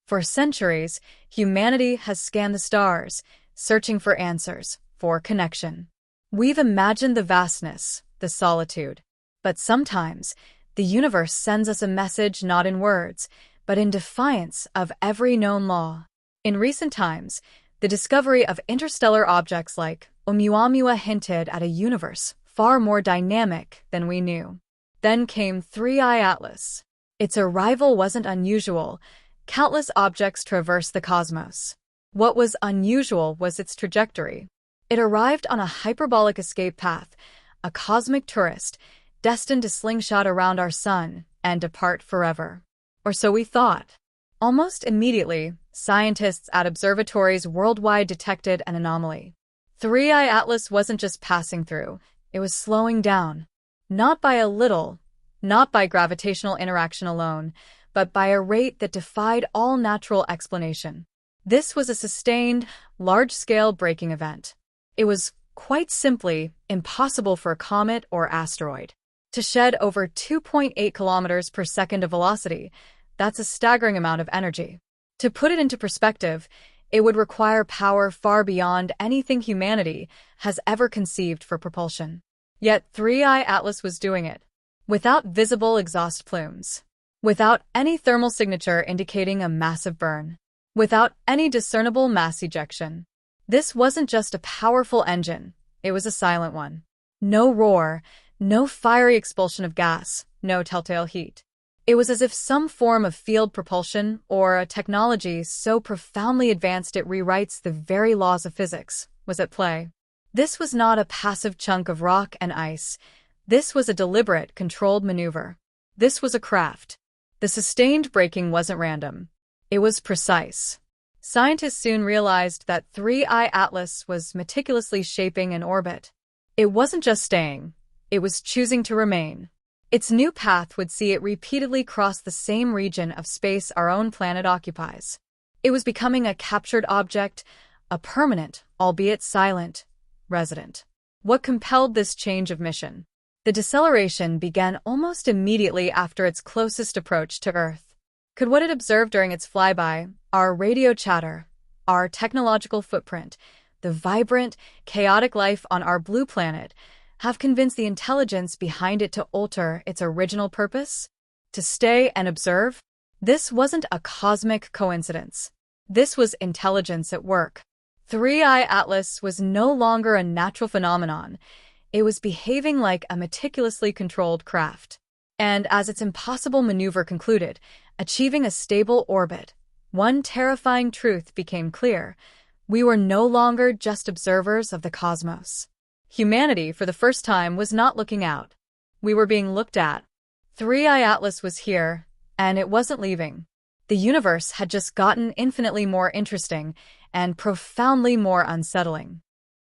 For centuries, humanity has scanned the stars, searching for answers, for connection. We've imagined the vastness, the solitude. But sometimes, the universe sends us a message not in words, but in defiance of every known law. In recent times, the discovery of interstellar objects like Oumuamua hinted at a universe far more dynamic than we knew. Then came 3I Atlas. Its arrival wasn't unusual. Countless objects traversed the cosmos. What was unusual was its trajectory. It arrived on a hyperbolic escape path, a cosmic tourist, destined to slingshot around our sun and depart forever. Or so we thought. Almost immediately, scientists at observatories worldwide detected an anomaly. 3I Atlas wasn't just passing through, it was slowing down. Not by a little, not by gravitational interaction alone, but by a rate that defied all natural explanation. This was a sustained, large-scale braking event. It was, quite simply, impossible for a comet or asteroid to shed over 2.8 kilometers per second of velocity. That's a staggering amount of energy. To put it into perspective, it would require power far beyond anything humanity has ever conceived for propulsion. Yet 3I Atlas was doing it, without visible exhaust plumes, without any thermal signature indicating a massive burn, without any discernible mass ejection. This wasn't just a powerful engine, it was a silent one. No roar, no fiery expulsion of gas, no telltale heat. It was as if some form of field propulsion or a technology so profoundly advanced it rewrites the very laws of physics was at play. This was not a passive chunk of rock and ice. This was a deliberate, controlled maneuver. This was a craft. The sustained braking wasn't random. It was precise. Scientists soon realized that 3I Atlas was meticulously shaping an orbit. It wasn't just staying. It was choosing to remain. Its new path would see it repeatedly cross the same region of space our own planet occupies. It was becoming a captured object, a permanent, albeit silent, resident. What compelled this change of mission? The deceleration began almost immediately after its closest approach to Earth. Could what it observed during its flyby, our radio chatter, our technological footprint, the vibrant, chaotic life on our blue planet, have convinced the intelligence behind it to alter its original purpose? To stay and observe? This wasn't a cosmic coincidence. This was intelligence at work. 3I Atlas was no longer a natural phenomenon. It was behaving like a meticulously controlled craft. And as its impossible maneuver concluded, achieving a stable orbit, one terrifying truth became clear. We were no longer just observers of the cosmos. Humanity, for the first time, was not looking out. We were being looked at. 3I Atlas was here, and it wasn't leaving. The universe had just gotten infinitely more interesting and profoundly more unsettling.